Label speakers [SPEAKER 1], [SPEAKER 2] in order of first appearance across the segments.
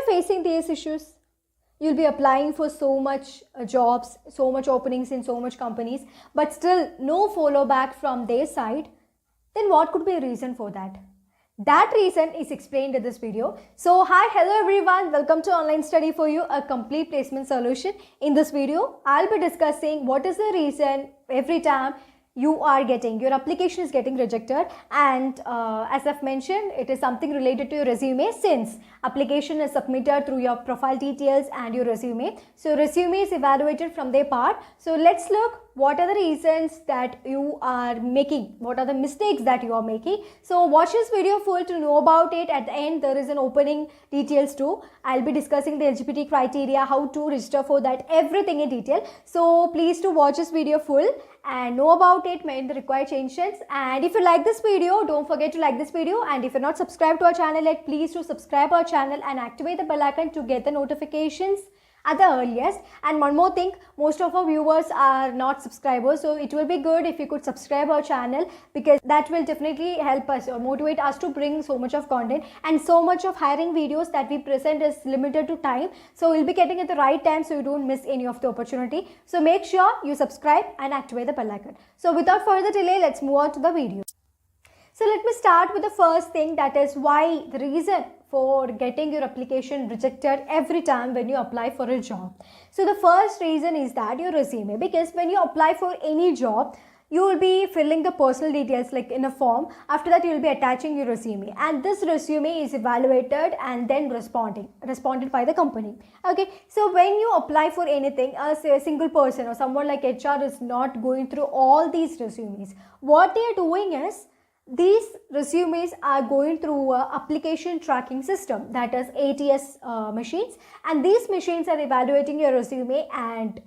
[SPEAKER 1] facing these issues? You'll be applying for so much jobs, so much openings in so much companies, but still no follow back from their side. Then what could be a reason for that? That reason is explained in this video. So hi, hello everyone, welcome to Online Study for You, a complete placement solution. In this video, I'll be discussing what is the reason every time your application is getting rejected, and as I've mentioned, it is something related to your resume, since application is submitted through your profile details and your resume. So resume is evaluated from their part. So let's look what are the reasons that you are making, what are the mistakes that you are making. So watch this video full to know about it. At the end there is an opening details too. I'll be discussing the eligibility criteria, how to register for that, everything in detail. So please to watch this video full and know about it, make the required changes. And if you like this video, don't forget to like this video, and if you're not subscribed to our channel yet, please to subscribe our channel and activate the bell icon to get the notifications at the earliest. And one more thing, most of our viewers are not subscribers, so it will be good if you could subscribe our channel, because that will definitely help us or motivate us to bring so much of content, and so much of hiring videos that we present is limited to time, so you'll be getting at the right time so you don't miss any of the opportunity. So make sure you subscribe and activate the bell icon. So without further delay, let's move on to the video. So let me start with the first thing, that is why the reason for getting your application rejected every time when you apply for a job. So the first reason is that your resume, because when you apply for any job, you will be filling the personal details like in a form. After that, you will be attaching your resume, and this resume is evaluated and then responded by the company. Okay, so when you apply for anything, as a single person or someone like HR is not going through all these resumes. What they are doing is, these resumes are going through a application tracking system, that is ATS machines, and these machines are evaluating your resume and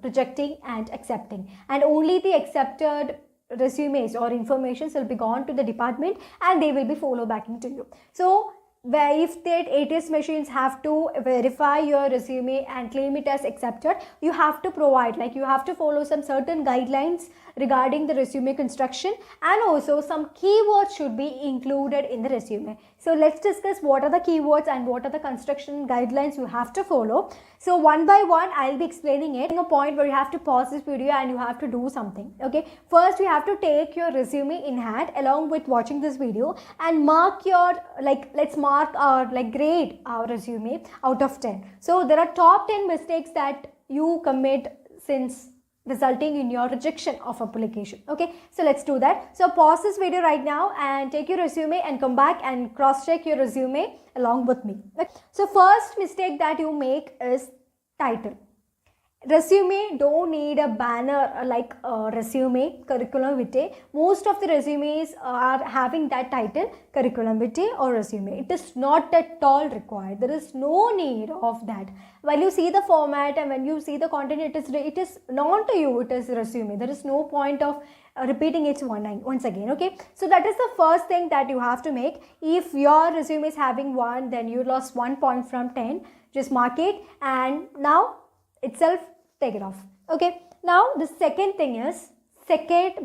[SPEAKER 1] rejecting and accepting, and only the accepted resumes or informations will be gone to the department and they will be follow backing to you. So if that ATS machines have to verify your resume and claim it as accepted, you have to provide, like you have to follow some certain guidelines regarding the resume construction, and also some keywords should be included in the resume. So let's discuss what are the keywords and what are the construction guidelines you have to follow. So one by one I'll be explaining it. A point where you have to pause this video and you have to do something. Okay, first you have to take your resume in hand along with watching this video and mark your, let's mark our, grade our resume out of 10. So there are top 10 mistakes that you commit since resulting in your rejection of application. Okay, so let's do that. So pause this video right now and take your resume and come back and cross check your resume along with me. Okay. So first mistake that you make is title. Resume don't need a banner like resume curriculum vitae. Most of the resumes are having that title, curriculum vitae or resume. It is not at all required. There is no need of that. While you see the format and when you see the content, it is known to you, it is resume. There is no point of repeating it once again. Okay, so that is the first thing that you have to make. If your resume is having 1, then you lost 1 point from 10. Just mark it and now itself take it off. Okay, now the second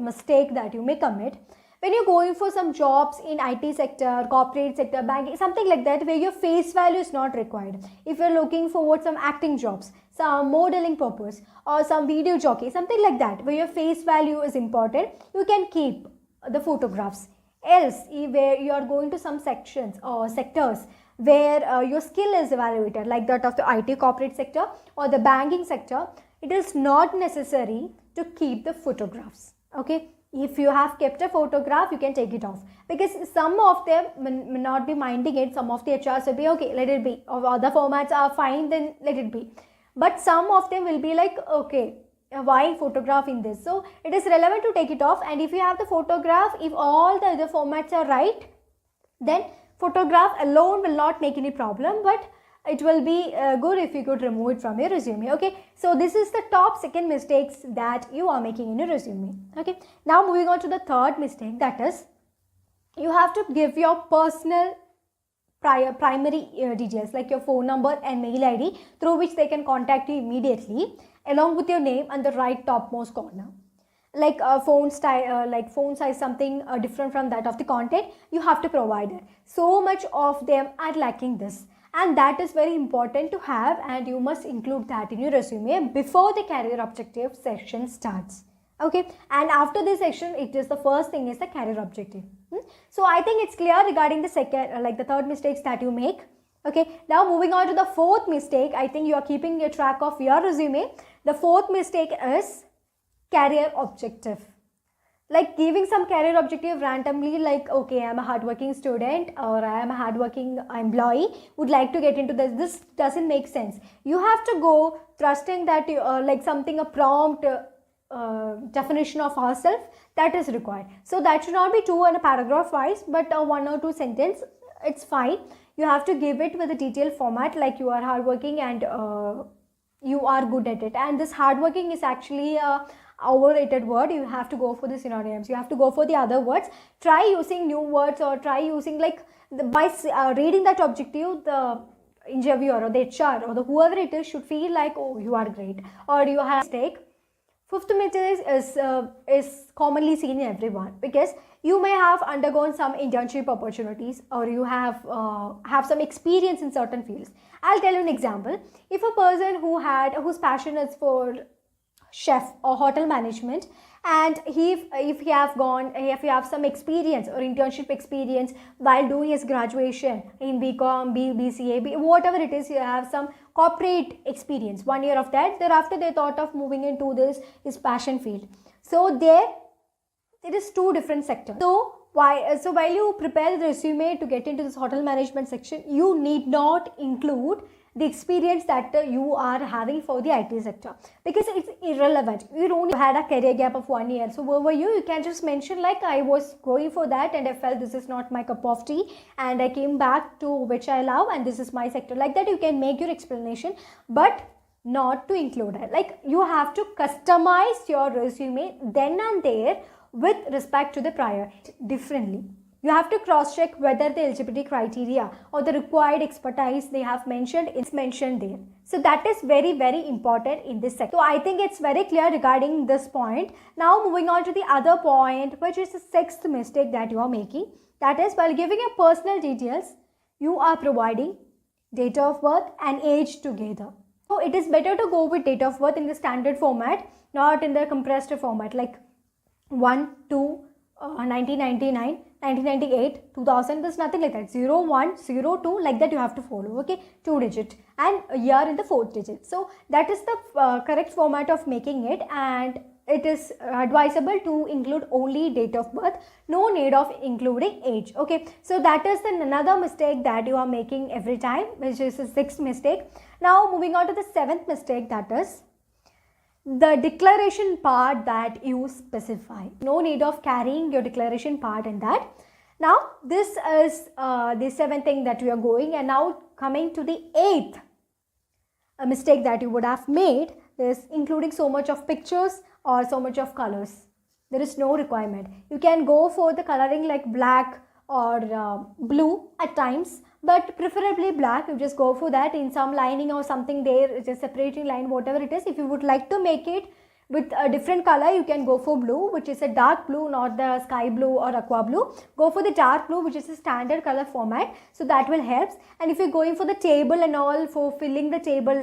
[SPEAKER 1] mistake that you may commit when you're going for some jobs in IT sector, corporate sector, banking, something like that, where your face value is not required. If you're looking for some acting jobs, some modeling purpose, or some video jockey, something like that, where your face value is important, you can keep the photographs. Else, where you are going to some sections or sectors where your skill is evaluated, like that of the IT corporate sector or the banking sector, it is not necessary to keep the photographs. Okay, if you have kept a photograph, you can take it off, because some of them may not be minding it. Some of the HRs will be okay, let it be, or other formats are fine, then let it be. But some of them will be like, okay, why photograph in this? So it is relevant to take it off. And if you have the photograph, if all the other formats are right, then photograph alone will not make any problem, but it will be good if you could remove it from your resume. Okay, so this is the top second mistakes that you are making in your resume. Okay, now moving on to the third mistake, that is you have to give your personal primary details like your phone number and mail ID through which they can contact you immediately, along with your name on the right topmost corner. Like phone style, like phone size, something different from that of the content, you have to provide it. So much of them are lacking this. and that is very important to have, and you must include that in your resume before the career objective section starts. Okay, and after this section, it is the first thing is the career objective. So I think it's clear regarding the second, like the third mistakes that you make. Okay, now moving on to the fourth mistake. I think you are keeping a track of your resume. The fourth mistake is career objective. Like giving some career objective randomly, like, okay, I'm a hardworking student or I am a hardworking employee, would like to get into this. This doesn't make sense. You have to go trusting that you, like something, a prompt definition of ourselves that is required. So that should not be two in a paragraph wise, but one or two sentence, it's fine. You have to give it with a detailed format, like you are hardworking and you are good at it. And this hardworking is actually a overrated word. You have to go for the synonyms, you have to go for the other words. Try using new words, or try using like by reading that objective, the interviewer or the HR or the whoever it is should feel like, oh, you are great, or you have mistake. Fifth mistake is commonly seen in everyone, because you may have undergone some internship opportunities, or you have some experience in certain fields. I'll tell you an example. If a person whose passion is for chef or hotel management, and if you have some experience or internship experience while doing his graduation in BCom, BCA, whatever it is, you have some corporate experience, 1 year of that, thereafter they thought of moving into his passion field. So there is two different sectors. So while you prepare the resume to get into this hotel management section, you need not include the experience that you are having for the IT sector, because it's irrelevant. You don't had a career gap of 1 year. So where were you? You can just mention like, I was going for that and I felt this is not my cup of tea and I came back to which I love and this is my sector. Like that you can make your explanation, but not to include it. Like you have to customize your resume then and there with respect to the prior differently. You have to cross-check whether the eligibility criteria or the required expertise they have mentioned is mentioned there. So that is very, very important in this sector. So I think it's very clear regarding this point. Now moving on to the other point, which is the sixth mistake that you are making. That is, while giving your personal details, you are providing date of birth and age together. So it is better to go with date of birth in the standard format, not in the compressed format, like 1999, 1998, 2000, there's nothing like that. 01, 02, like that you have to follow, okay? 2 digit and a year in the 4th digit. So that is the correct format of making it, and it is advisable to include only date of birth, no need of including age, okay? So that is another mistake that you are making every time, which is the sixth mistake. Now moving on to the seventh mistake, that is the declaration part that you specify. No need of carrying your declaration part in that. Now this is the seventh thing that we are going, and now coming to the eighth mistake that you would have made is including so much of pictures or so much of colors. There is no requirement. You can go for the coloring like black or blue at times, but preferably black. You just go for that in some lining or something there, just separating line, whatever it is. If you would like to make it with a different color, you can go for blue, which is a dark blue, not the sky blue or aqua blue. Go for the dark blue, which is a standard color format, so that will help. And if you're going for the table and all, for filling the table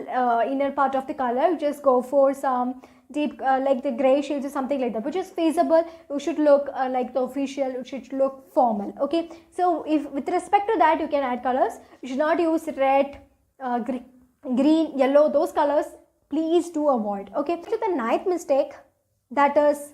[SPEAKER 1] inner part of the color, you just go for some deep like the gray shades or something like that, which is feasible. You should look like the official, you should look formal, okay? So if with respect to that, you can add colors. You should not use red, green, yellow, those colors please do avoid, okay? To the ninth mistake, that is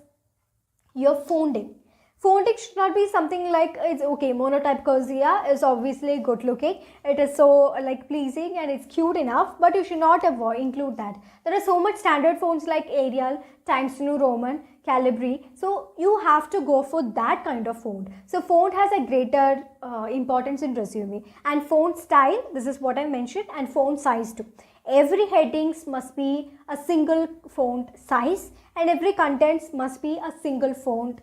[SPEAKER 1] your founding. Founding should not be something like, it's okay, monotype Cursia is obviously good looking, it is so like pleasing and it's cute enough, but you should not include that. There are so much standard fonts like Arial, Times New Roman, Calibri, so you have to go for that kind of font. So font has a greater importance in resume, and font style, this is what I mentioned, and font size too. Every headings must be a single font size, and every contents must be a single font.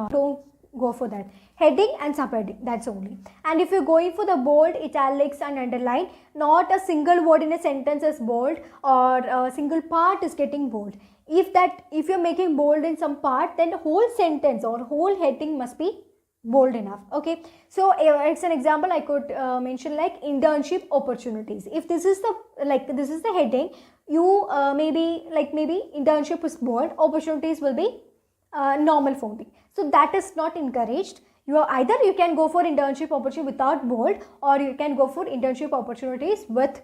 [SPEAKER 1] Don't go for that. Heading and subheading, that's only. And if you're going for the bold, italics and underline, not a single word in a sentence is bold, or a single part is getting bold. If you're making bold in some part, then the whole sentence or whole heading must be bold enough. Okay, so it's an example I could mention, like internship opportunities. If this is the, like, this is the heading, you maybe internship is bold, opportunities will be normal folding. So that is not encouraged. You are either, you can go for internship opportunity without bold, or you can go for internship opportunities with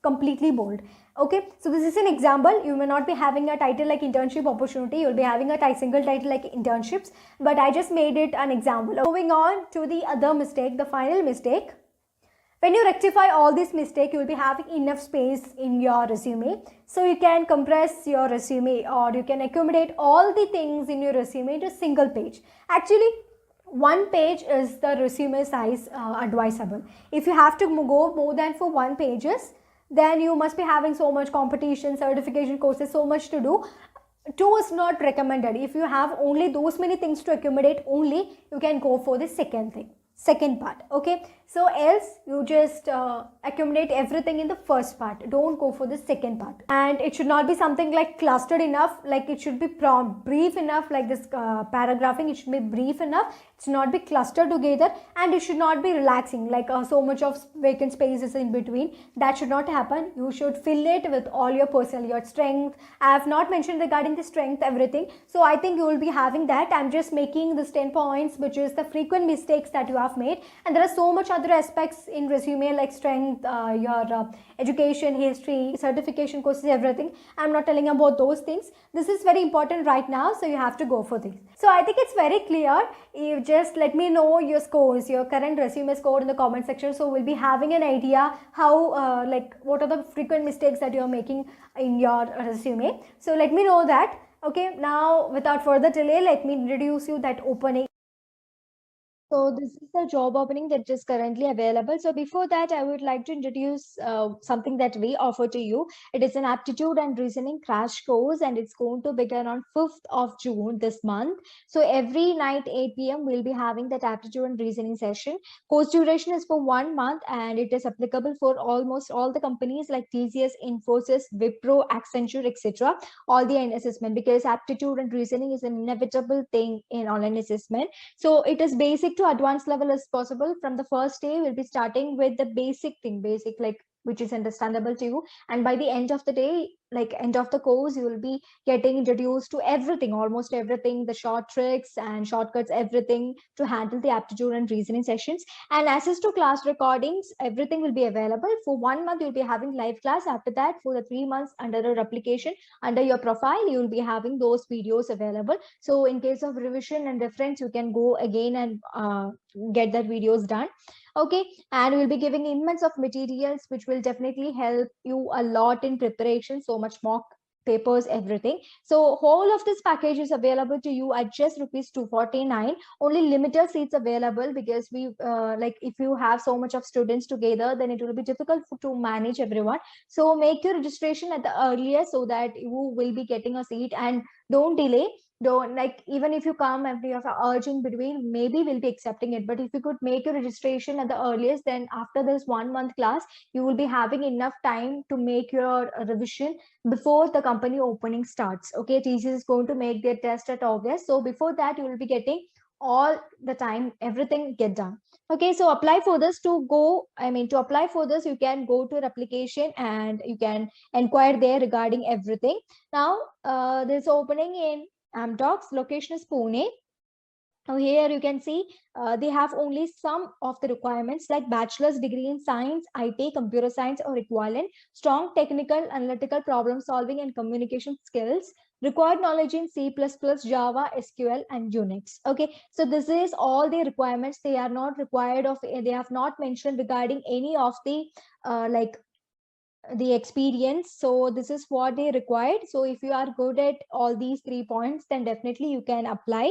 [SPEAKER 1] completely bold. Okay, so this is an example. You may not be having a title like internship opportunity, you'll be having a single title like internships, but I just made it an example. Moving on to the other mistake, the final mistake. When you rectify all these mistakes, you will be having enough space in your resume. So you can compress your resume, or you can accommodate all the things in your resume into a single page. Actually, one page is the resume size advisable. If you have to go more than for one pages, then you must be having so much competition, certification courses, so much to do. Two is not recommended. If you have only those many things to accommodate, only you can go for the second part. Okay, so else you just accumulate everything in the first part, don't go for the second part. And it should not be something like clustered enough, like it should be brief enough, like this paragraphing, it should be brief enough, it should not be clustered together, and it should not be relaxing, like so much of vacant spaces in between. That should not happen. You should fill it with all your personal, your strength. I have not mentioned regarding the strength everything, so I think you will be having that. I'm just making this 10 points, which is the frequent mistakes that you have made, and there are so much other aspects in resume like strength, your education history, certification courses, everything. I'm not telling about those things. This is very important right now, so you have to go for this. So I think it's very clear. You just let me know your scores, your current resume score in the comment section, so we'll be having an idea how like what are the frequent mistakes that you're making in your resume. So let me know that. Okay, now without further delay, let me introduce you that opening. So this is the job opening that is currently available. So before that, I would like to introduce something that we offer to you. It is an aptitude and reasoning crash course, and it's going to begin on 5th of June this month. So every night 8 p.m. we'll be having that aptitude and reasoning session. Course duration is for 1 month, and it is applicable for almost all the companies like TCS, Infosys, Wipro, Accenture, etc. All the end assessment, because aptitude and reasoning is an inevitable thing in online assessment. So it is basic to advanced level as possible. From the first day, we'll be starting with the basic thing, basic like which is understandable to you. And by the end of the day, like end of the course, you will be getting introduced to everything, almost everything, the short tricks and shortcuts, everything to handle the aptitude and reasoning sessions. And access to class recordings, everything will be available. For 1 month, you'll be having live class. After that, for the 3 months under a replication, under your profile, you will be having those videos available. So in case of revision and reference, you can go again and get that videos done. Okay, and we'll be giving immense of materials which will definitely help you a lot in preparation, so much mock papers, everything. So whole of this package is available to you at just rupees 249. Only limited seats available, because we like if you have so much of students together, then it will be difficult to manage everyone. So make your registration at the earliest, so that you will be getting a seat, and don't delay. Don't, like, even if you come and you have an urge in between, maybe we'll be accepting it. But if you could make your registration at the earliest, then after this 1 month class, you will be having enough time to make your revision before the company opening starts. Okay, TCS is going to make their test at August, so before that you will be getting all the time, everything get done. Okay, so apply for this. To apply for this, you can go to your application and you can inquire there regarding everything. Now there's opening in Amdocs. Location is Pune. Now here you can see they have only some of the requirements, like bachelor's degree in science, IT, computer science or equivalent, strong technical, analytical problem solving and communication skills, required knowledge in C++, Java, SQL and Unix. Okay, so this is all the requirements. They are not required of, they have not mentioned regarding any of the like the experience. So this is what they required. So if you are good at all these 3 points, then definitely you can apply.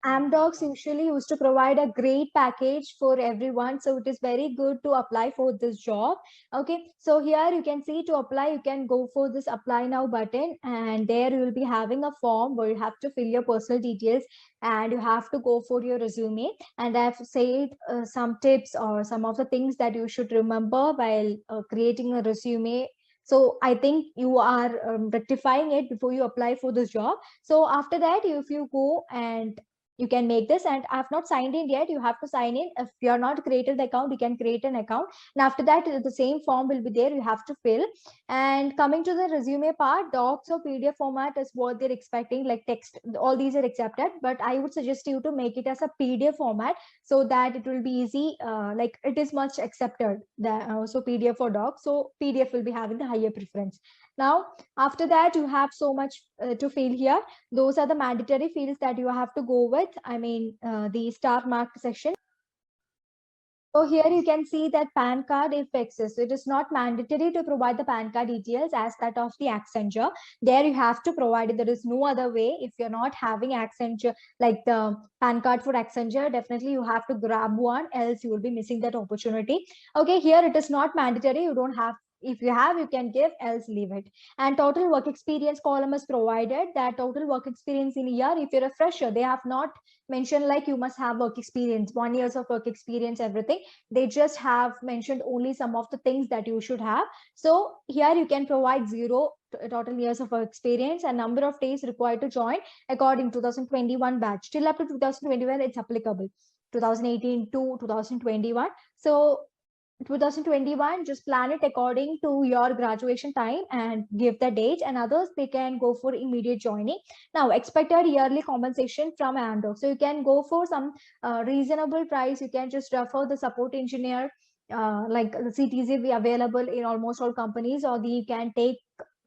[SPEAKER 1] Amdocs usually used to provide a great package for everyone, so it is very good to apply for this job. Okay, so here you can see, to apply, you can go for this apply now button, and there you will be having a form where you have to fill your personal details, and you have to go for your resume. And I've said some tips or some of the things that you should remember while creating a resume. So I think you are rectifying it before you apply for this job. So after that, if you go and you can make this. And I have not signed in yet. You have to sign in. If you are not created the account, you can create an account, and after that the same form will be there, you have to fill. And coming to the resume part, docs or PDF format is what they're expecting, like text, all these are accepted, but I would suggest you to make it as a PDF format so that it will be easy, like it is much accepted, that so PDF or docs, so PDF will be having the higher preference. Now after that you have so much to fill here. Those are the mandatory fields that you have to go with. I mean, the star mark section. So here you can see that PAN card if exists. It is not mandatory to provide the PAN card details as that of the Accenture. There you have to provide it. There is no other way. If you're not having Accenture, like the PAN card for Accenture, definitely you have to grab one, else you will be missing that opportunity. Okay, here it is not mandatory. You don't have, if you have, you can give, else leave it. And total work experience column is provided. That total work experience in a year, if you're a fresher, they have not mentioned like you must have work experience, 1 years of work experience, everything. They just have mentioned only some of the things that you should have. So here you can provide zero total years of work experience and number of days required to join according to 2021 batch. Till up to 2021 it's applicable, 2018 to 2021. So 2021, just plan it according to your graduation time and give the date, and others they can go for immediate joining. Now expected yearly compensation from Amdocs, so you can go for some reasonable price. You can just refer the support engineer, like the CTZ be available in almost all companies, or you can take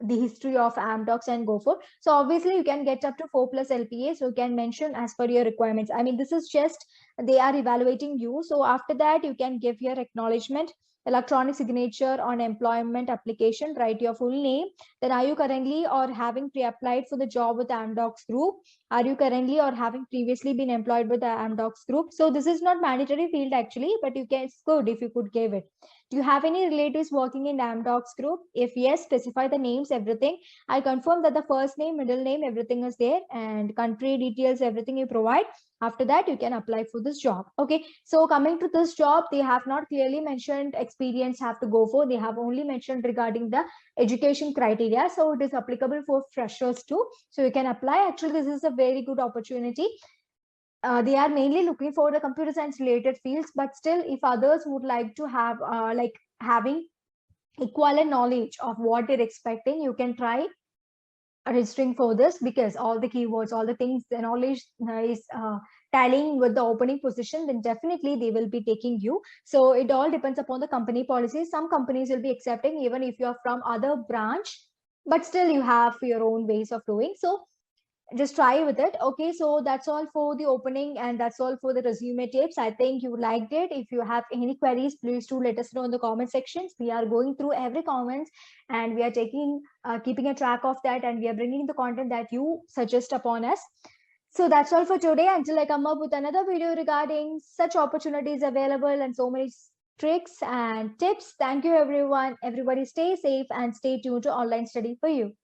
[SPEAKER 1] the history of Amdocs and go for. So obviously you can get up to 4 plus LPA, so you can mention as per your requirements. I mean, this is just, they are evaluating you. So after that you can give your acknowledgement, electronic signature on employment application, write your full name. Then are you currently or having pre-applied for the job with Amdocs Group? Are you currently or having previously been employed with the Amdocs Group? So this is not mandatory field actually, but you can, it's good if you could give it. Do you have any relatives working in Amdocs Group? If yes, specify the names, everything. I confirm that the first name, middle name, everything is there, and country details, everything you provide. After that you can apply for this job. Okay, so coming to this job, they have not clearly mentioned experience have to go for. They have only mentioned regarding the education criteria, so it is applicable for freshers too, so you can apply. Actually this is a very good opportunity. They are mainly looking for the computer science related fields, but still if others would like to have like having equivalent knowledge of what they're expecting, you can try registering for this, because all the keywords, all the things, the knowledge is tallying with the opening position, then definitely they will be taking you. So it all depends upon the company policies. Some companies will be accepting even if you are from other branch, but still you have your own ways of doing. So just try with it. Okay, so that's all for the opening, and that's all for the resume tips. I think you liked it. If you have any queries, please do let us know in the comment sections. We are going through every comment, and we are taking keeping a track of that, and we are bringing the content that you suggest upon us. So that's all for today. Until I come up with another video regarding such opportunities available and so many tricks and tips, thank you everyone. Everybody stay safe and stay tuned to online study for you.